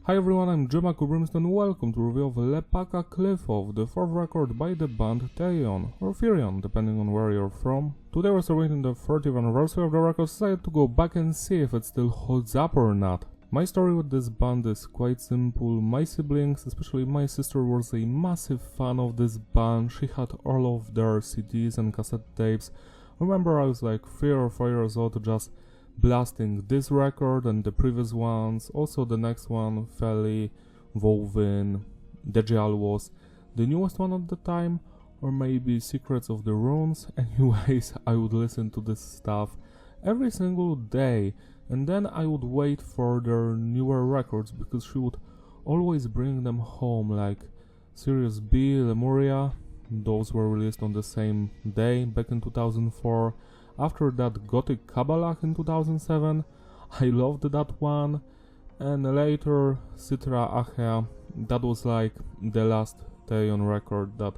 Hi everyone, I'm Brimstone. Welcome to review of Lepaca Kliffoth, the fourth record by the band Therion, or Therion, depending on where you're from. Today we're celebrating the 30th anniversary of the record, so I decided to go back and see if it still holds up or not. My story with this band is quite simple. My siblings, especially my sister, was a massive fan of this band. She had all of their CDs and cassette tapes. I remember I was like 3 or 4 years old, just blasting this record and the previous ones. Also the next one, Feli, Woven, Dejal was the newest one at the time, or maybe Secrets of the Runes. Anyways, I would listen to this stuff every single day, and then I would wait for their newer records because she would always bring them home, like Sirius B, Lemuria. Those were released on the same day back in 2004. After that, Gothic Kabbalah in 2007, I loved that one, and later Citra Achea. That was like the last Therion record that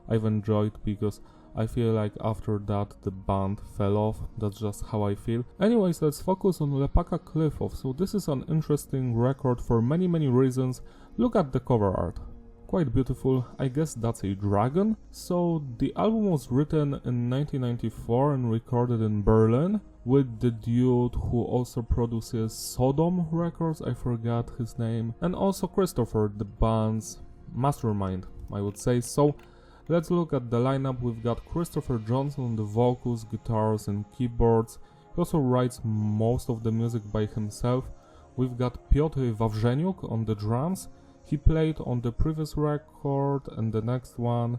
I've enjoyed because I feel like after that the band fell off. That's just how I feel. Anyways, let's focus on Lepaca Kliffoth. So this is an interesting record for many reasons. Look at the cover art. Quite beautiful. I guess that's a dragon. So the album was written in 1994 and recorded in Berlin with the dude who also produces Sodom Records, I forgot his name, and also Christopher, the band's mastermind, I would say. So let's look at the lineup. We've got Christopher Johnson on the vocals, guitars and keyboards. He also writes most of the music by himself. We've got Piotr Wawrzeniuk on the drums. He played on the previous record and the next one.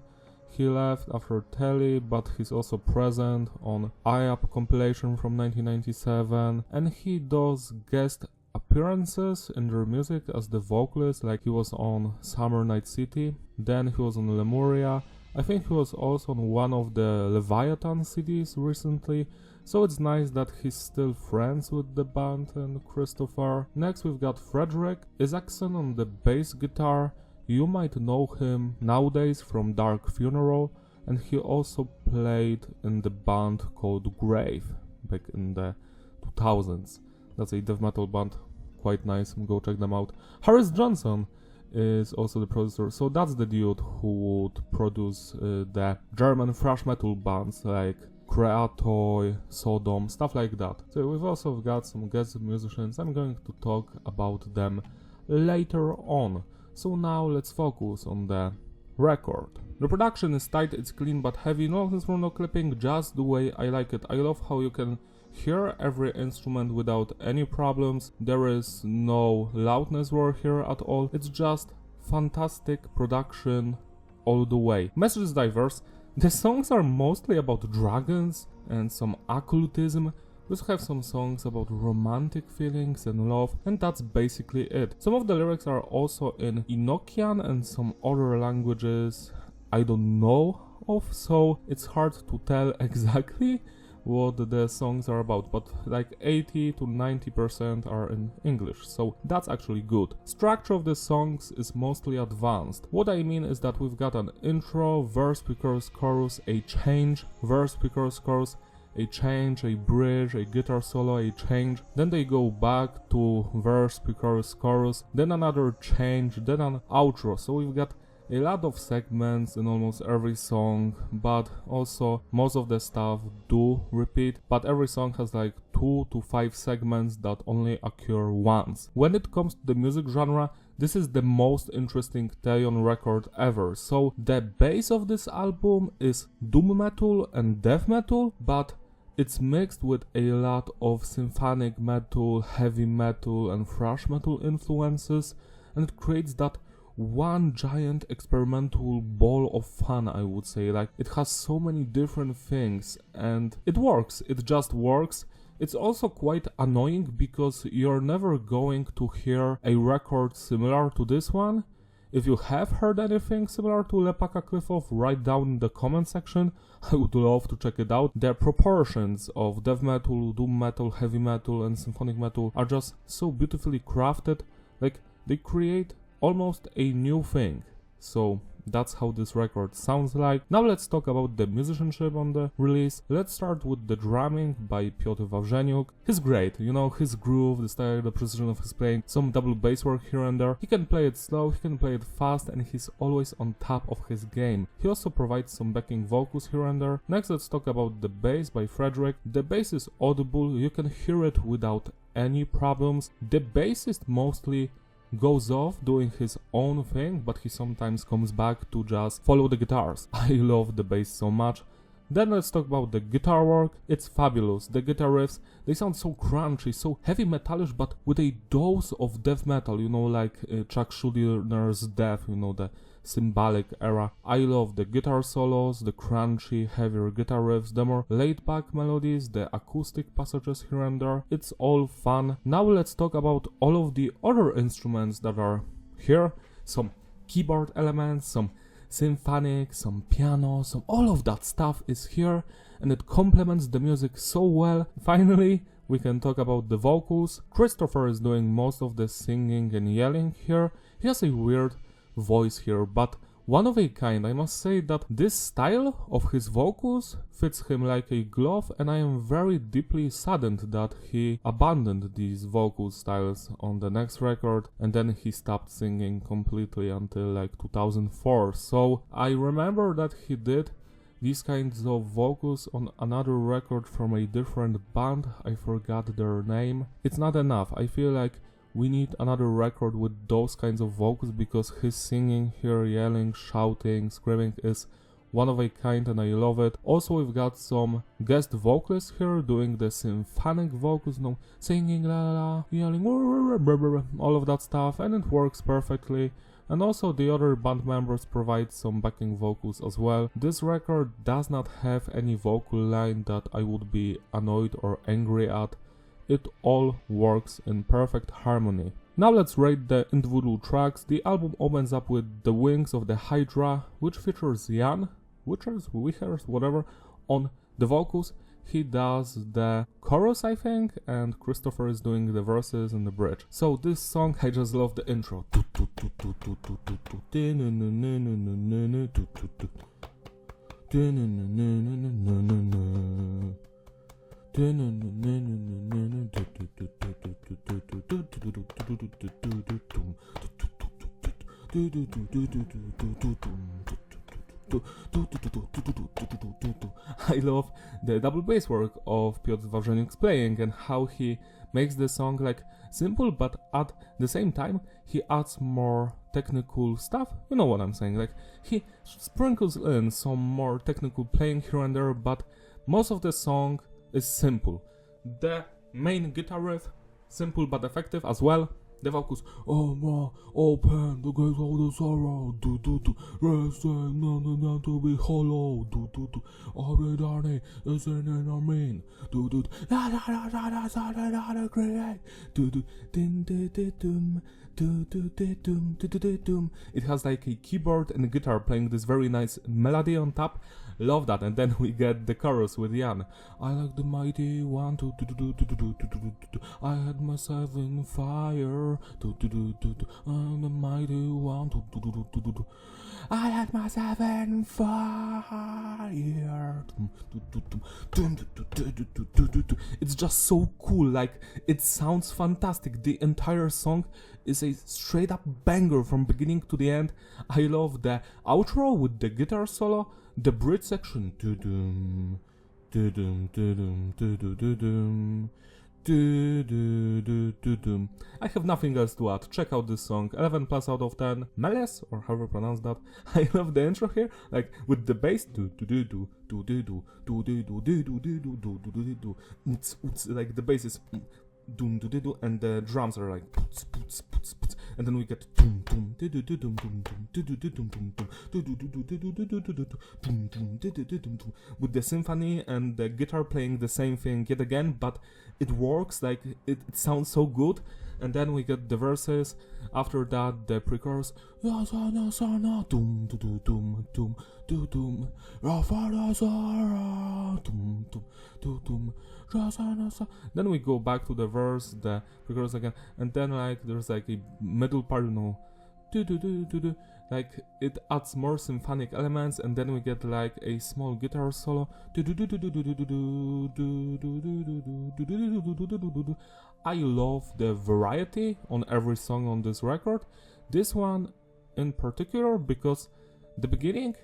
He left after Telly, but he's also present on IAP compilation from 1997, and he does guest appearances in their music as the vocalist, like he was on Summer Night City, then he was on Lemuria. I think he was also on one of the Leviathan CDs recently, so it's nice that he's still friends with the band and Christopher. Next we've got Fredrik Isaksson on the bass guitar. You might know him nowadays from Dark Funeral, and he also played in the band called Grave back in the 2000s. That's a death metal band, quite nice, go check them out. Harris Johnson is also the producer, so that's the dude who would produce the German thrash metal bands like Kreatoy, Sodom, stuff like that. So we've also got some guest musicians. I'm going to talk about them later on. So now let's focus on the record. The production is tight, it's clean but heavy, no noise from no clipping, just the way I like it. I love how you can hear every instrument without any problems. There is no loudness war here at all. It's just fantastic production all the way. Message is diverse. The songs are mostly about dragons and some occultism. We also have some songs about romantic feelings and love, and that's basically it. Some of the lyrics are also in Enochian and some other languages I don't know of, so it's hard to tell exactly what the songs are about, but like 80 to 90% are in English, so that's actually good. Structure of the songs is mostly advanced. What I mean is that we've got an intro, verse, pre-chorus, chorus, a change, verse, pre-chorus, chorus, a change, a bridge, a guitar solo, a change, then they go back to verse, pre-chorus, chorus, then another change, then an outro. So we've got a lot of segments in almost every song, but also most of the stuff do repeat, but every song has like 2 to 5 segments that only occur once. When it comes to the music genre, this is the most interesting Therion record ever. So the base of this album is doom metal and death metal, but it's mixed with a lot of symphonic metal, heavy metal and thrash metal influences, and it creates that one giant experimental ball of fun, I would say. Like, it has so many different things and it works, it just works. It's also quite annoying because you're never going to hear a record similar to this one. If you have heard anything similar to Lepaca Kliffoth, write down in the comment section. I would love to check it out. The proportions of death metal, doom metal, heavy metal and symphonic metal are just so beautifully crafted. Like, they create almost a new thing. So that's how this record sounds like. Now let's talk about the musicianship on the release. Let's start with the drumming by Piotr Wawrzeniuk. He's great, you know, his groove, the style, the precision of his playing, some double bass work here and there. He can play it slow, he can play it fast, and he's always on top of his game. He also provides some backing vocals here and there. Next, let's talk about the bass by Frederick. The bass is audible, you can hear it without any problems. The bassist mostly goes off doing his own thing, but he sometimes comes back to just follow the guitars. I love the bass so much. Then let's talk about the guitar work. It's fabulous. The guitar riffs, they sound so crunchy, so heavy metallish, but with a dose of death metal, you know, like Chuck Schuldin's Death, you know, the symbolic era. I love the guitar solos, the crunchy, heavier guitar riffs, the more laid-back melodies, the acoustic passages here and there. It's all fun. Now let's talk about all of the other instruments that are here. Some keyboard elements, some symphonic, some piano, some all of that stuff is here, and it complements the music so well. Finally, we can talk about the vocals. Christopher is doing most of the singing and yelling here. He has a weird voice here, but one of a kind. I must say that this style of his vocals fits him like a glove, and I am very deeply saddened that he abandoned these vocal styles on the next record, and then he stopped singing completely until like 2004. So I remember that he did these kinds of vocals on another record from a different band. I forgot their name. It's not enough. I feel like we need another record with those kinds of vocals, because his singing here, yelling, shouting, screaming is one of a kind, and I love it. Also, we've got some guest vocalists here doing the symphonic vocals, no, singing la la la, yelling all of that stuff, and it works perfectly. And also the other band members provide some backing vocals as well. This record does not have any vocal line that I would be annoyed or angry at. It all works in perfect harmony. Now let's rate the individual tracks. The album opens up with The Wings of the Hydra, which features Jan, Wichers, whatever, on the vocals. He does the chorus, I think, and Christopher is doing the verses and the bridge. So this song, I just love the intro. I love the double bass work of Piotr Wawrzeniuk's playing and how he makes the song like simple, but at the same time he adds more technical stuff. You know what I'm saying? Like he sprinkles in some more technical playing here and there, but most of the song is simple. The main guitar riff, simple but effective as well. The vocals, oh no, open the gates of the sorrow, resting none to be hollow, every is in our mean, it has like a keyboard and a guitar playing this very nice melody on top. Love that. And then we get the chorus with Jan. I like the mighty one, I had myself in fire, I'm the mighty one, I had myself in fire. It's just so cool, like it sounds fantastic. The entire song is a straight up banger from beginning to the end. I love the outro with the guitar solo, the bridge section. I have nothing else to add. Check out this song. 11 plus out of 10. Meles, or however you pronounce that. I love the intro here, like with the bass. Like the bass is and the drums are like, and then we get with the symphony and the guitar playing the same thing yet again, but it works, like it sounds so good. And then we get the verses. After that, the pre-chorus. Then we go back to the verse, the pre-chorus again, and then like there's like a middle part, you know, like it adds more symphonic elements, and then we get like a small guitar solo. I love the variety on every song on this record. This one in particular because the beginning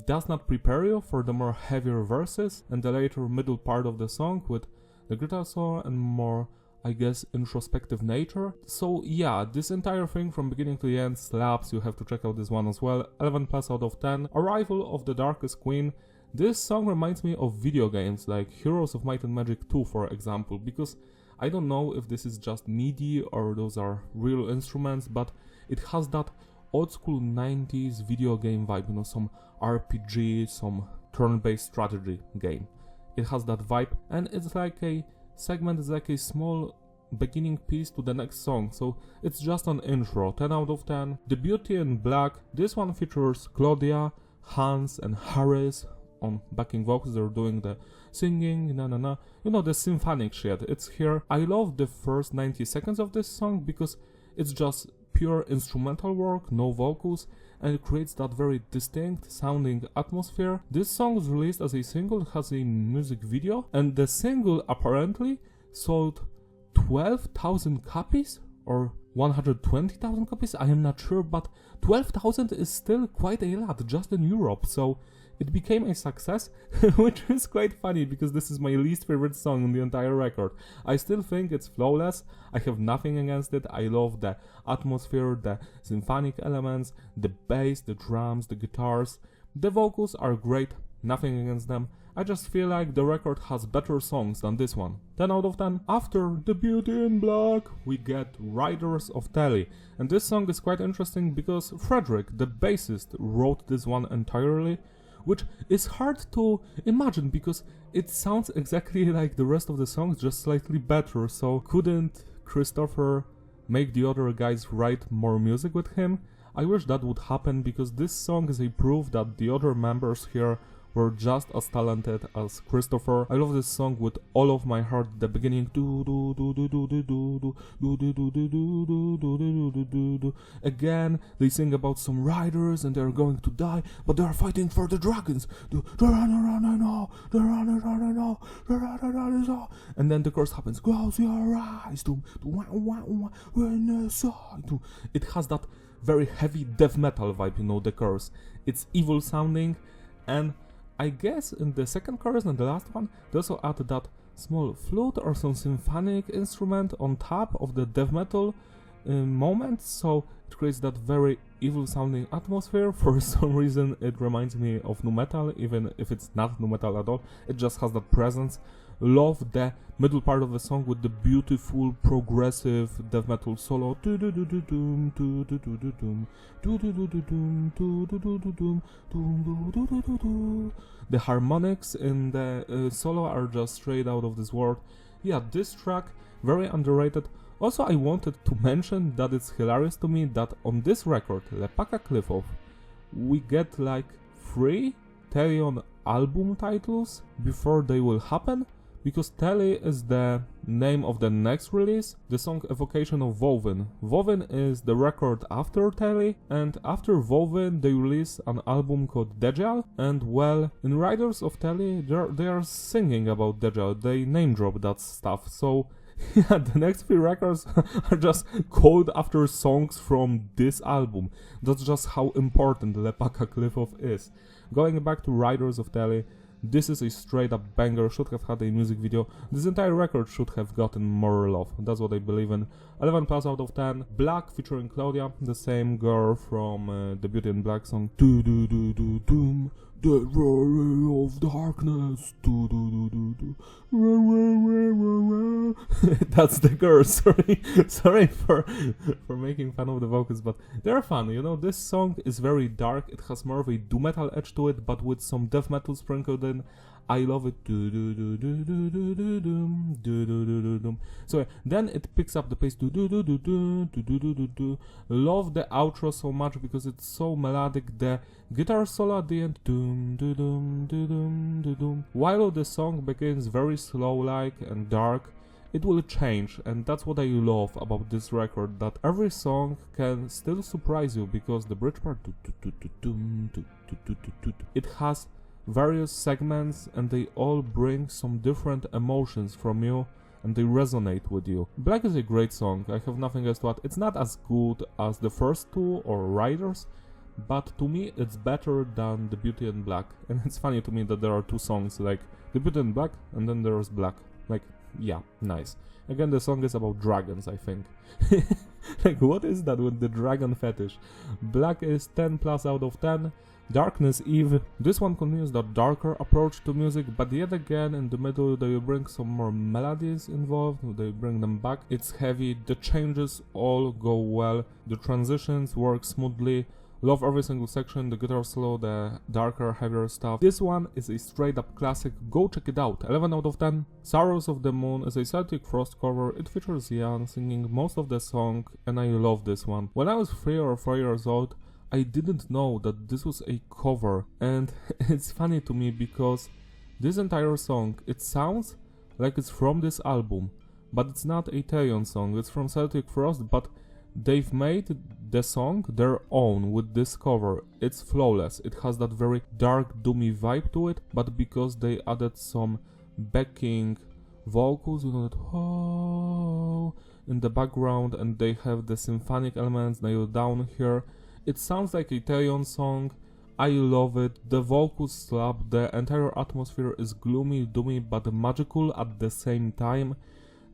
does not prepare you for the more heavier verses and the later middle part of the song with the guitar solo and more, I guess, introspective nature. So yeah, this entire thing from beginning to the end slaps. You have to check out this one as well. 11 plus out of 10. Arrival of the Darkest Queen. This song reminds me of video games like Heroes of Might and Magic 2, for example, because I don't know if this is just MIDI or those are real instruments, but it has that old school 90s video game vibe, you know, some RPG, some turn-based strategy game. It has that vibe, and it's like a segment, is like a small beginning piece to the next song, so it's just an intro. 10 out of 10. The Beauty in Black. This one features Claudia, Hans and Harris on backing vocals. They're doing the singing, you know, the symphonic shit. It's here. I love the first 90 seconds of this song because it's just pure instrumental work, no vocals, and it creates that very distinct sounding atmosphere. This song was released as a single, it has a music video, and the single apparently sold 12,000 copies or 120,000 copies, I am not sure, but 12,000 is still quite a lot just in Europe, so it became a success, which is quite funny because this is my least favorite song on the entire record. I still think it's flawless, I have nothing against it, I love the atmosphere, the symphonic elements, the bass, the drums, the guitars. The vocals are great, nothing against them. I just feel like the record has better songs than this one. 10 out of 10. After The Beauty in Black, we get Riders of Telly. And this song is quite interesting because Frederick, the bassist, wrote this one entirely, which is hard to imagine because it sounds exactly like the rest of the songs, just slightly better. So couldn't Christopher make the other guys write more music with him? I wish that would happen because this song is a proof that the other members here were just as talented as Christopher. I love this song with all of my heart. The beginning, again, they sing about some riders and they're going to die, but they're fighting for the dragons. And then the chorus happens. Close your eyes. It has that very heavy death metal vibe, you know, the chorus. It's evil sounding, and I guess in the second chorus and the last one, they also add that small flute or some symphonic instrument on top of the death metal moment, so it creates that very evil sounding atmosphere. For some reason it reminds me of nu metal, even if it's not nu metal at all, it just has that presence. Love the middle part of the song with the beautiful progressive death metal solo. The harmonics in the solo are just straight out of this world. Yeah, this track, very underrated. Also, I wanted to mention that it's hilarious to me that on this record, Lepaca Kliffoth, we get like 3 Therion album titles before they will happen, because Telly is the name of the next release, the song evocation of Woven. Woven is the record after Telly, and after Woven they release an album called Dejal, and well, in Riders of Telly they are singing about Dejal, they name drop that stuff, so yeah, the next 3 records are just called after songs from this album. That's just how important Lepaca Kliffoth is. Going back to Riders of Telly, this is a straight up banger, should have had a music video. This entire record should have gotten more love, that's what I believe in. 11 plus out of 10. Black featuring Claudia, the same girl from the Beauty in Black song. Do do do do doom, the roar of darkness. Do do do do do. That's the girl. Sorry for making fun of the vocals, but they're fun. You know, this song is very dark. It has more of a doom metal edge to it, but with some death metal sprinkled in. I love it. So then it picks up the pace. Love the outro so much because it's so melodic. The guitar solo at the end. While the song begins very slow-like and dark, it will change, and that's what I love about this record, that every song can still surprise you, because the bridge part, it has various segments and they all bring some different emotions from you and they resonate with you. Black is a great song, I have nothing else to add. It's not as good as the first two or Riders, but to me it's better than The Beauty in Black. And it's funny to me that there are two songs, like The Beauty in Black and then there's Black. Like, yeah, nice. Again, the song is about dragons, I think. Like, what is that with the dragon fetish? Black is 10 plus out of 10. Darkness Eve. This one continues that darker approach to music, but yet again in the middle they bring some more melodies involved, they bring them back. It's heavy, the changes all go well, the transitions work smoothly. Love every single section, the guitar solo, the darker, heavier stuff. This one is a straight up classic, go check it out. 11 out of 10. Sorrows of the Moon is a Celtic Frost cover, it features Jan singing most of the song and I love this one. When I was 3 or 4 years old, I didn't know that this was a cover, and it's funny to me because this entire song, it sounds like it's from this album, but it's not a Therion song, it's from Celtic Frost, but they've made the song their own with this cover. It's flawless, it has that very dark, doomy vibe to it, but because they added some backing vocals, you know, that oh in the background, and they have the symphonic elements nailed down here. It sounds like a Therion song, I love it, the vocals slap, the entire atmosphere is gloomy, doomy, but magical at the same time.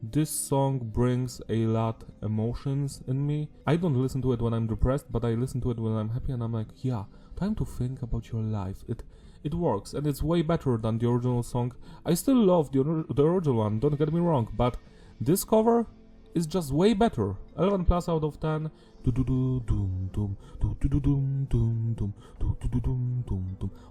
This song brings a lot emotions in me. I don't listen to it when I'm depressed, but I listen to it when I'm happy and I'm like, yeah, time to think about your life. It works, and it's way better than the original song. I still love the original one, don't get me wrong, but this cover is just way better. 11 plus out of 10.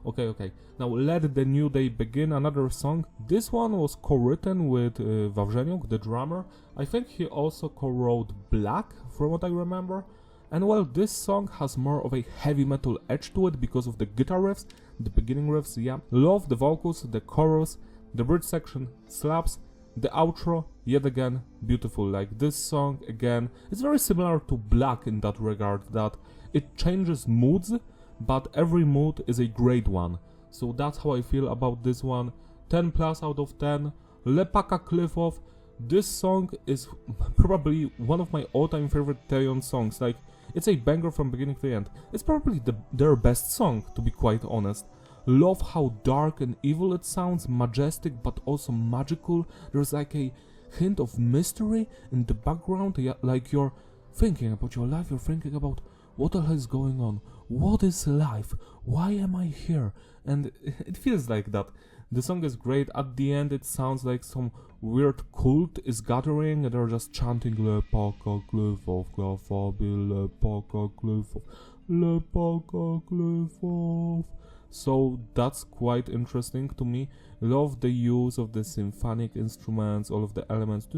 Okay. Now let the new day begin. Another song. This one was co-written with Wawrzeniuk, the drummer. I think he also co-wrote Black, from what I remember. And well, this song has more of a heavy metal edge to it because of the guitar riffs, the beginning riffs, yeah. Love the vocals, the chorus, the bridge section slaps. The outro, yet again, beautiful. Like this song, again, it's very similar to Black in that regard, that it changes moods, but every mood is a great one. So that's how I feel about this one. 10 plus out of 10. Lepaca Kliffoth. This song is probably one of my all-time favorite Therion songs. Like, it's a banger from beginning to end. It's probably their best song, to be quite honest. Love how dark and evil it sounds, majestic but also magical. There's like a hint of mystery in the background, like you're thinking about your life, you're thinking about what the hell is going on, what is life, why am I here, and it feels like that. The song is great. At the end it sounds like some weird cult is gathering and they're just chanting Lepaca Kliffoth, Lepaca Kliffoth, Lepaca Kliffoth. So that's quite interesting to me. Love the use of the symphonic instruments, all of the elements.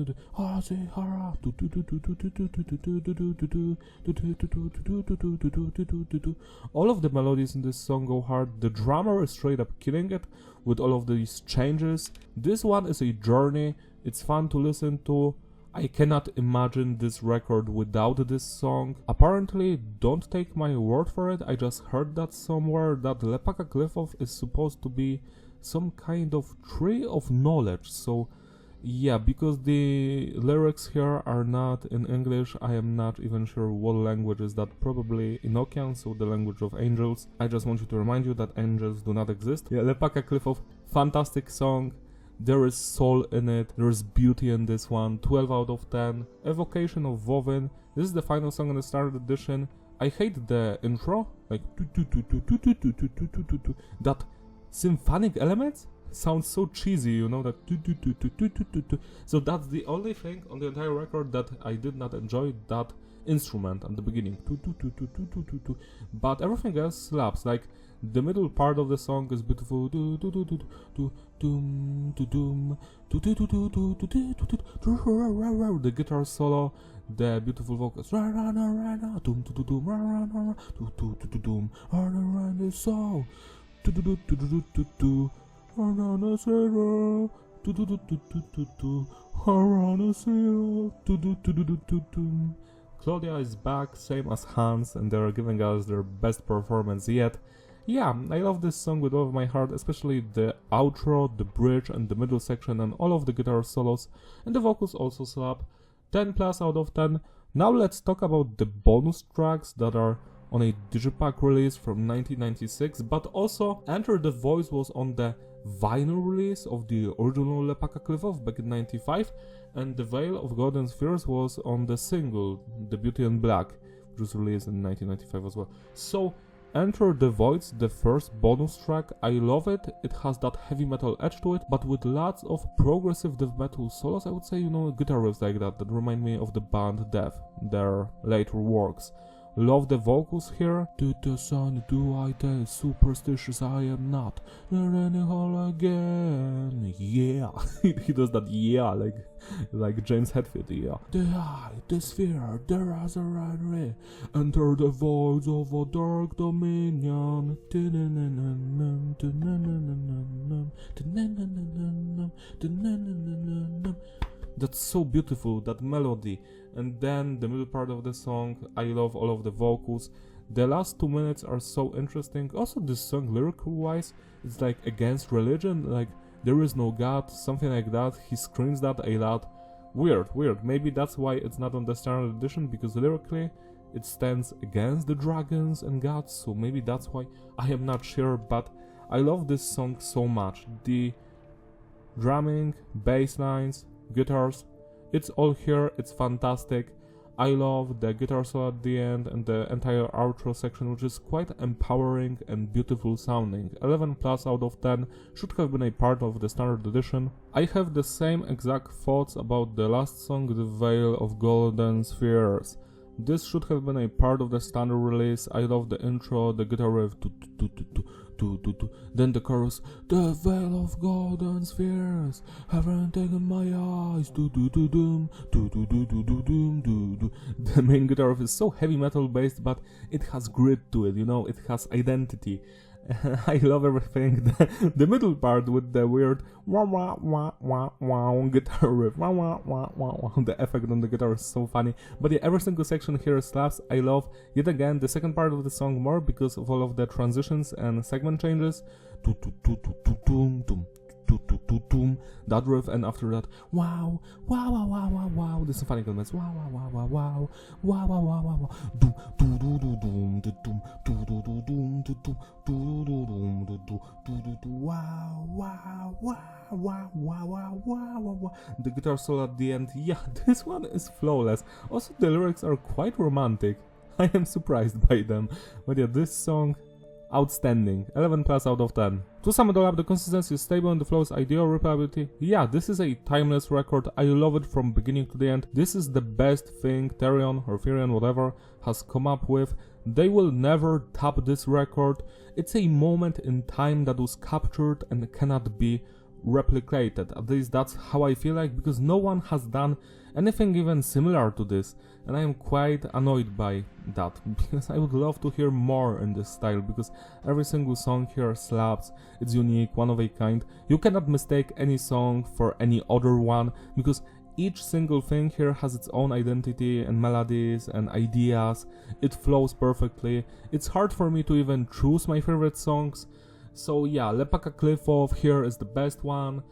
All of the melodies in this song go hard. The drummer is straight up killing it with all of these changes. This one is a journey. It's fun to listen to. I cannot imagine this record without this song. Apparently, don't take my word for it, I just heard that somewhere, that Lepaca Kliffoth is supposed to be some kind of tree of knowledge. So yeah, because the lyrics here are not in English, I am not even sure what language is that. Probably Enochian, so the language of angels. I just want you to remind you that angels do not exist. Yeah, Lepaca Kliffoth, fantastic song. There is soul in it, there is beauty in this one. 12 out of 10. Evocation of Vovin. This is the final song in the standard edition. I hate the intro, like that symphonic elements sounds so cheesy, you know, that so that's the only thing on the entire record that I did not enjoy, that instrument at the beginning, but everything else slaps. Like the middle part of the song is beautiful, the guitar solo, the beautiful vocals, Claudia is back, same as Hans, and they're giving us their best performance yet. Yeah, I love this song with all of my heart, especially the outro, the bridge, and the middle section, and all of the guitar solos, and the vocals also slap. 10 plus out of 10. Now let's talk about the bonus tracks that are on a Digipack release from 1996, but also Enter the Voice was on the vinyl release of the original Lepaca Kliffoth back in 95, and The Veil of Golden Spheres was on the single The Beauty in Black, which was released in 1995 as well. So Enter the Voids, the first bonus track, I love it. It has that heavy metal edge to it, but with lots of progressive death metal solos, I would say, guitar riffs like that remind me of the band Death, their later works. Love the vocals here. To the sun do I tell, superstitious I am not. Running all again. Yeah. He does that yeah like James Hetfield, yeah. The eye, the sphere, the resurrection. Enter the voids of a dark dominion. That's so beautiful, that melody. And then the middle part of the song, I love all of the vocals. The last 2 minutes are so interesting. Also this song lyrical wise, it's like against religion, like there is no God, something like that. He screams that a lot. Weird. Maybe that's why it's not on the standard edition, because lyrically it stands against the dragons and gods, so maybe that's why. I am not sure, but I love this song so much. The drumming, bass lines, guitars, it's all here, it's fantastic. I love the guitar solo at the end and the entire outro section, which is quite empowering and beautiful sounding. 11 plus out of 10, should have been a part of the standard edition. I have the same exact thoughts about the last song, The Veil of Golden Spheres. This should have been a part of the standard release. I love the intro, the guitar riff, then the chorus, the veil of golden spheres haven't taken my eyes, the main guitar riff is so heavy metal based, but it has grit to it, it has identity. I love everything. The middle part with the weird wah wah wah wah wah guitar riff, wah wah wah wah wah. The effect on the guitar is so funny. But yeah, every single section here slaps. I love yet again the second part of the song more because of all of the transitions and segment changes. That riff, and after that, wow, wow, wow, wow, wow, wow, the symphonic elements, wow, wow, wow, wow, wow, wow, wow, wow, wow, wow. The guitar solo at the end, yeah, this one is flawless. Also, the lyrics are quite romantic. I am surprised by them. But yeah, this song, outstanding. 11 plus out of 10. To sum it all up, the consistency is stable and the flow is ideal. Replayability, yeah, this is a timeless record. I love it from beginning to the end. This is the best thing Therion or Therion, whatever, has come up with. They will never top this record. It's a moment in time that was captured and cannot be replicated. At least that's how I feel like, because no one has done anything even similar to this, and I am quite annoyed by that, because I would love to hear more in this style, because every single song here slaps, it's unique, one of a kind. You cannot mistake any song for any other one, because each single thing here has its own identity and melodies and ideas. It flows perfectly. It's hard for me to even choose my favorite songs. So yeah, Lepaca Kliffoth here is the best one.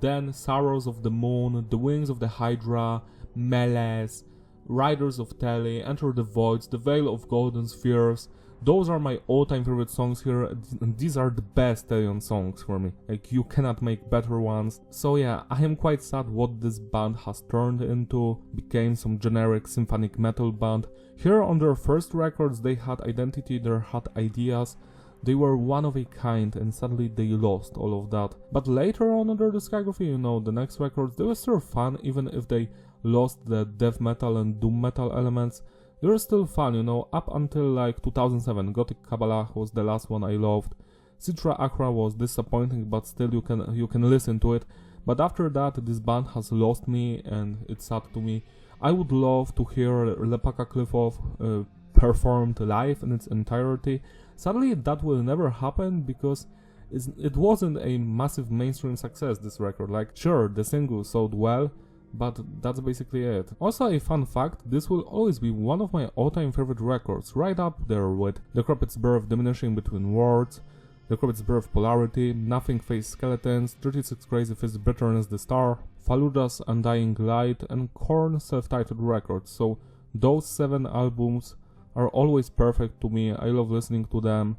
Then Sorrows of the Moon, The Wings of the Hydra, Melees, Riders of Tele, Enter the Voids, The Veil of Golden Spheres. Those are my all-time favorite songs here, and these are the best Therion songs for me. Like, you cannot make better ones. So yeah, I am quite sad what this band has turned into, became some generic symphonic metal band. Here on their first records they had identity, they had ideas. They were one of a kind, and suddenly they lost all of that. But later on in their discography, the next records, they were still fun, even if they lost the death metal and doom metal elements. They were still fun, up until like 2007. Gothic Kabbalah was the last one I loved. Citra Akra was disappointing, but still you can listen to it. But after that, this band has lost me, and it's sad to me. I would love to hear Lepaca Kliffoth performed live in its entirety. Sadly, that will never happen, because it wasn't a massive mainstream success, this record. Like, sure, the single sold well, but that's basically it. Also, a fun fact, this will always be one of my all-time favorite records, right up there with The Crumpet's Birth, Diminishing Between Words, The Crumpet's Birth, Polarity, Nothing Face Skeletons, 36 Crazy Fist, Bitterness the Star, Fallujah's Undying Light, and Korn's self-titled records. So those 7 albums are always perfect to me. I love listening to them.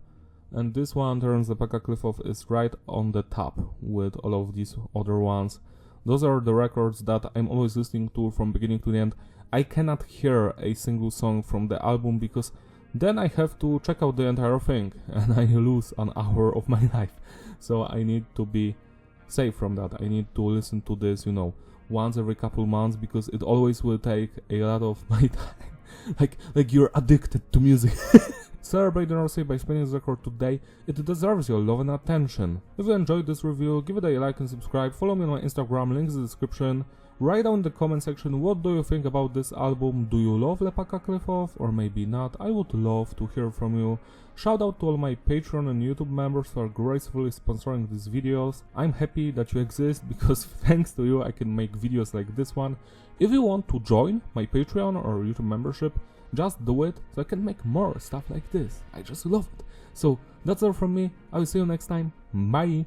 And this one, Therion's Lepaca Kliffoth, is right on the top with all of these other ones. Those are the records that I'm always listening to from beginning to the end. I cannot hear a single song from the album because then I have to check out the entire thing and I lose an hour of my life. So I need to be safe from that. I need to listen to this, you know, once every couple months because it always will take a lot of my time. like you're addicted to music. Celebrate the North by spinning this record today. It deserves your love and attention. If you enjoyed this review, give it a like and subscribe. Follow me on my Instagram, links in the description. Write down in the comment section what do you think about this album. Do you love Lepaca Kliffoth or maybe not? I would love to hear from you. Shout out to all my Patreon and YouTube members who are gracefully sponsoring these videos. I'm happy that you exist because thanks to you I can make videos like this one. If you want to join my Patreon or YouTube membership, just do it so I can make more stuff like this. I just love it. So that's all from me. I will see you next time. Bye.